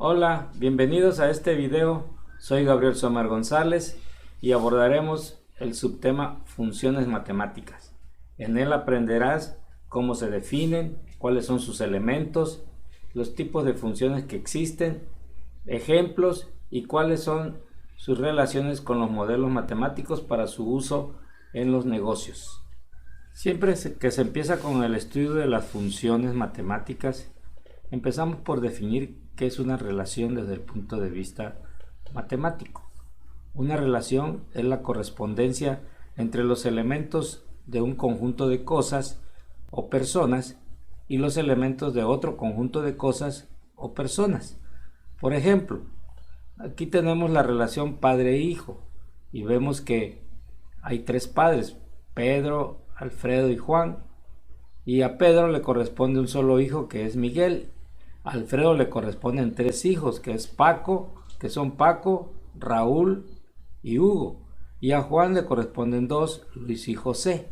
Hola, bienvenidos a este video. Soy Gabriel Sommer González y abordaremos el subtema funciones matemáticas. En él aprenderás cómo se definen, cuáles son sus elementos, los tipos de funciones que existen, ejemplos y cuáles son sus relaciones con los modelos matemáticos para su uso en los negocios. Siempre que se empieza con el estudio de las funciones matemáticas, empezamos por definir qué es una relación desde el punto de vista matemático. Una relación es la correspondencia entre los elementos de un conjunto de cosas o personas y los elementos de otro conjunto de cosas o personas. Por ejemplo, aquí tenemos la relación padre-hijo y vemos que hay tres padres, Pedro, Alfredo y Juan, y a Pedro le corresponde un solo hijo que es Miguel. A Alfredo le corresponden tres hijos que son Paco, Raúl y Hugo, y a Juan le corresponden dos, Luis y José.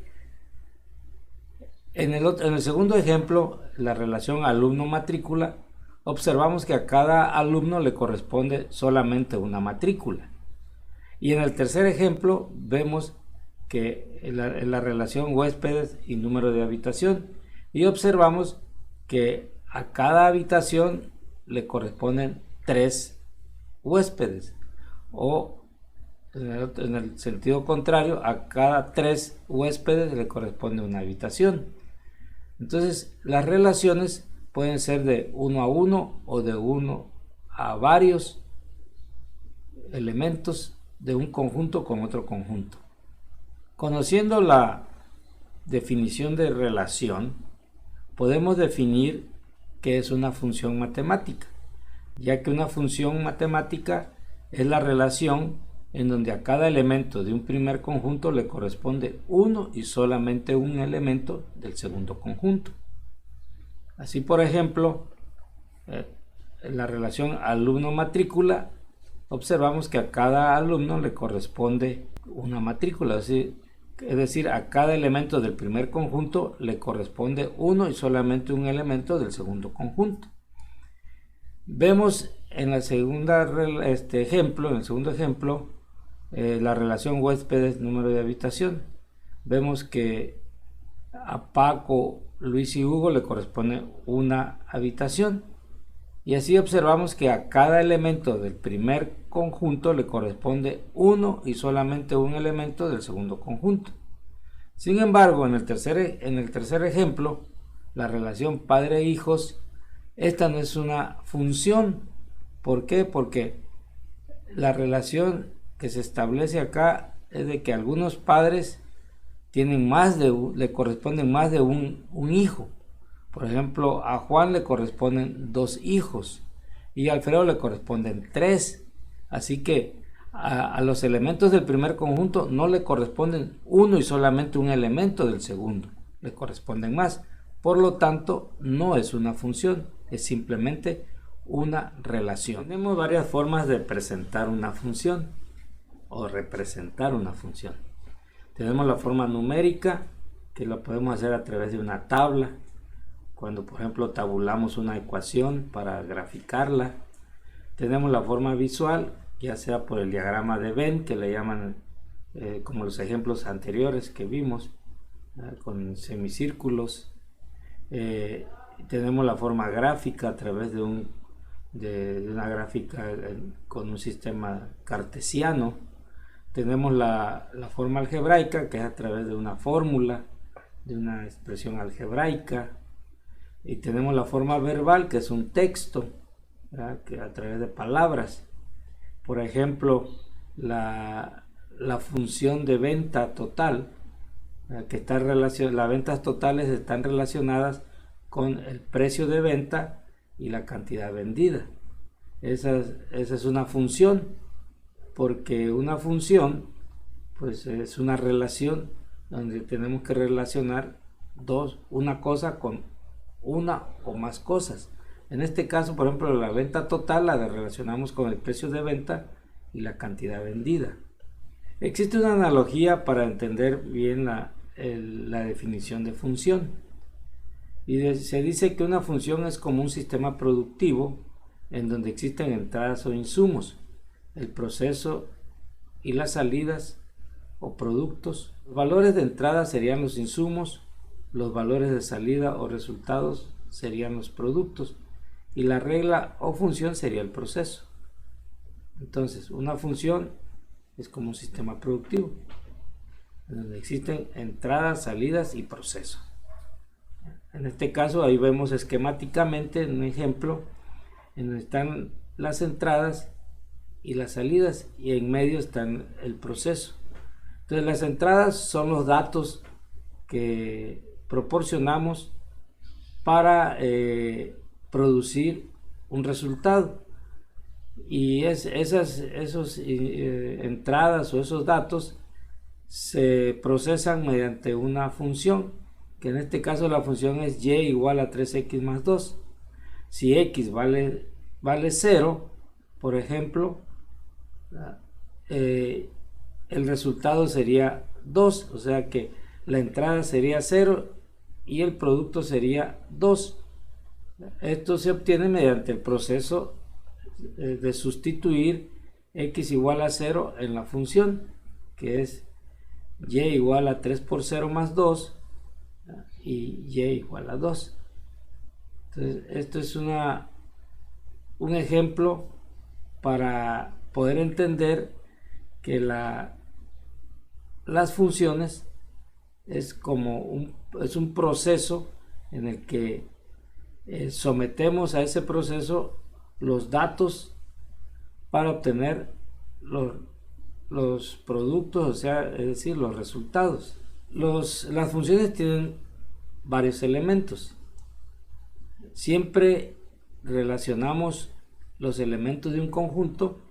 En el segundo ejemplo, la relación alumno-matrícula, observamos que a cada alumno le corresponde solamente una matrícula. Y en el tercer ejemplo vemos que la relación huéspedes y número de habitación, y observamos que a cada habitación le corresponden tres huéspedes, o en el sentido contrario, a cada tres huéspedes le corresponde una habitación. Entonces las relaciones pueden ser de uno a uno o de uno a varios elementos de un conjunto con otro conjunto. Conociendo la definición de relación, podemos definir qué es una función matemática, ya que una función matemática es la relación en donde a cada elemento de un primer conjunto le corresponde uno y solamente un elemento del segundo conjunto. Así, por ejemplo, en la relación alumno-matrícula, observamos que a cada alumno le corresponde una matrícula, es decir, a cada elemento del primer conjunto le corresponde uno y solamente un elemento del segundo conjunto. Vemos en el segundo ejemplo, la relación huéspedes número de habitación. Vemos que a Paco, Luis y Hugo le corresponde una habitación. Y así observamos que a cada elemento del primer conjunto le corresponde uno y solamente un elemento del segundo conjunto. Sin embargo, en el tercer ejemplo, la relación padre-hijos, esta no es una función. ¿Por qué? Porque la relación que se establece acá es de que algunos padres le corresponden más de un hijo. Por ejemplo, a Juan le corresponden dos hijos y a Alfredo le corresponden tres. Así que a los elementos del primer conjunto no le corresponden uno y solamente un elemento del segundo, le corresponden más. Por lo tanto, no es una función, es simplemente una relación. Tenemos varias formas de presentar una función o representar una función. Tenemos la forma numérica, que lo podemos hacer a través de una tabla. Cuando, por ejemplo, tabulamos una ecuación para graficarla. Tenemos la forma visual, ya sea por el diagrama de Venn, que le llaman como los ejemplos anteriores que vimos, con semicírculos. Tenemos la forma gráfica a través de una gráfica con un sistema cartesiano. Tenemos la forma algebraica, que es a través de una fórmula, de una expresión algebraica. Y tenemos la forma verbal, que es un texto, que a través de palabras. Por ejemplo, la función de venta total, las ventas totales están relacionadas con el precio de venta y la cantidad vendida. Esa es una función, porque una función pues es una relación donde tenemos que relacionar una cosa con una o más cosas. En este caso, por ejemplo, la venta total la relacionamos con el precio de venta y la cantidad vendida. Existe una analogía para entender bien la definición de función. Y se dice que una función es como un sistema productivo en donde existen entradas o insumos, el proceso y las salidas o productos. Los valores de entrada serían los insumos, los valores de salida o resultados serían los productos y la regla o función sería el proceso. Entonces, una función es como un sistema productivo, donde existen entradas, salidas y procesos. En este caso, ahí vemos esquemáticamente un ejemplo en donde están las entradas y las salidas y en medio están el proceso. Entonces, las entradas son los datos que proporcionamos para producir un resultado, y esas entradas o esos datos se procesan mediante una función, que en este caso la función es y igual a 3x más 2. Si x vale 0, por ejemplo, el resultado sería 2, o sea que la entrada sería 0 y el producto sería 2. Esto se obtiene mediante el proceso de sustituir x igual a 0 en la función, que es y igual a 3 por 0 más 2 y y igual a 2. Entonces, esto es un ejemplo para poder entender que las funciones es como un proceso en el que sometemos a ese proceso los datos para obtener los productos, o sea, es decir, los resultados. Las funciones tienen varios elementos. Siempre relacionamos los elementos de un conjunto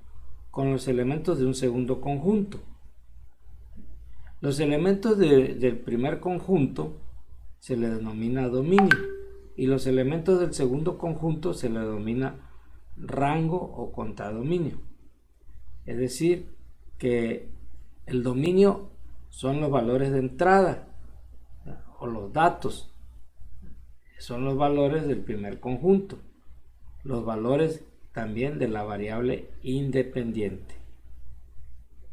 con los elementos de un segundo conjunto. Los elementos del primer conjunto se le denomina dominio y los elementos del segundo conjunto se le denomina rango o contradominio. Es decir, que el dominio son los valores de entrada o los datos, son los valores del primer conjunto, los valores también de la variable independiente,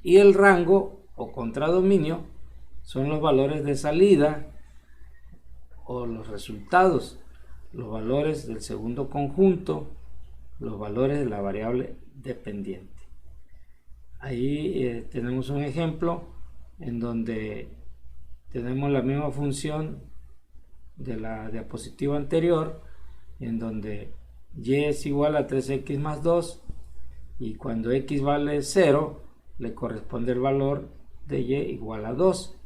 y el rango o contradominio son los valores de salida o los resultados, los valores del segundo conjunto, los valores de la variable dependiente. Ahí tenemos un ejemplo en donde tenemos la misma función de la diapositiva anterior, en donde y es igual a 3x más 2 y cuando x vale 0 le corresponde el valor de y igual a 2.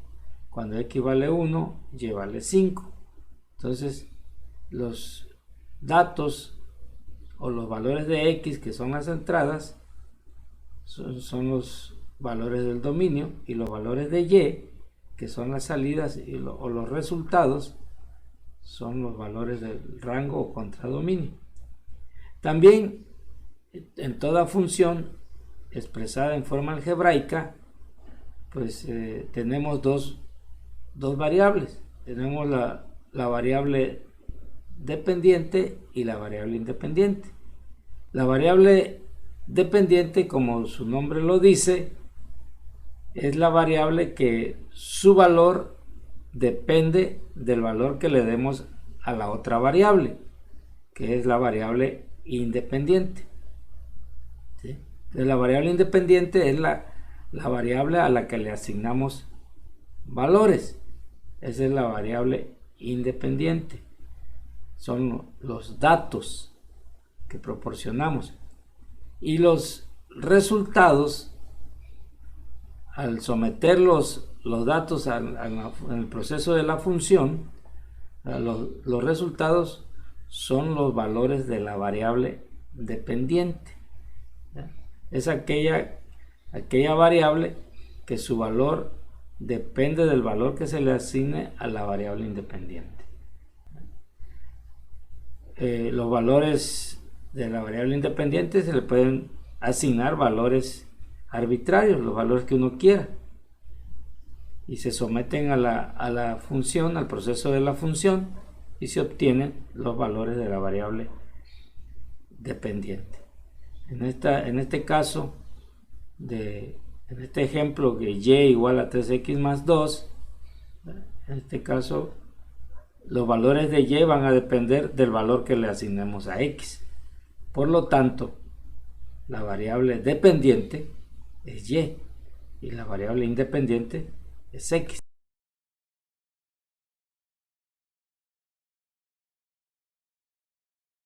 Cuando x vale 1, y vale 5. Entonces los datos o los valores de x, que son las entradas, son los valores del dominio, y los valores de y, que son las salidas o los resultados, son los valores del rango o contradominio. También en toda función expresada en forma algebraica, pues tenemos dos variables. Tenemos la variable dependiente y la variable independiente. La variable dependiente, como su nombre lo dice, es la variable que su valor depende del valor que le demos a la otra variable, que es la variable independiente. ¿Sí? Entonces, la variable independiente es la variable a la que le asignamos valores. Esa es la variable independiente. Son los datos que proporcionamos. Y los resultados, al someter los datos en el proceso de la función, los resultados son los valores de la variable dependiente. Es aquella variable que su valor depende del valor que se le asigne a la variable independiente. Los valores de la variable independiente se le pueden asignar valores arbitrarios, los valores que uno quiera, y se someten a la función, al proceso de la función, y se obtienen los valores de la variable dependiente. En este caso, en este ejemplo que y igual a 3x más 2, en este caso los valores de y van a depender del valor que le asignemos a x. Por lo tanto, la variable dependiente es y la variable independiente es x.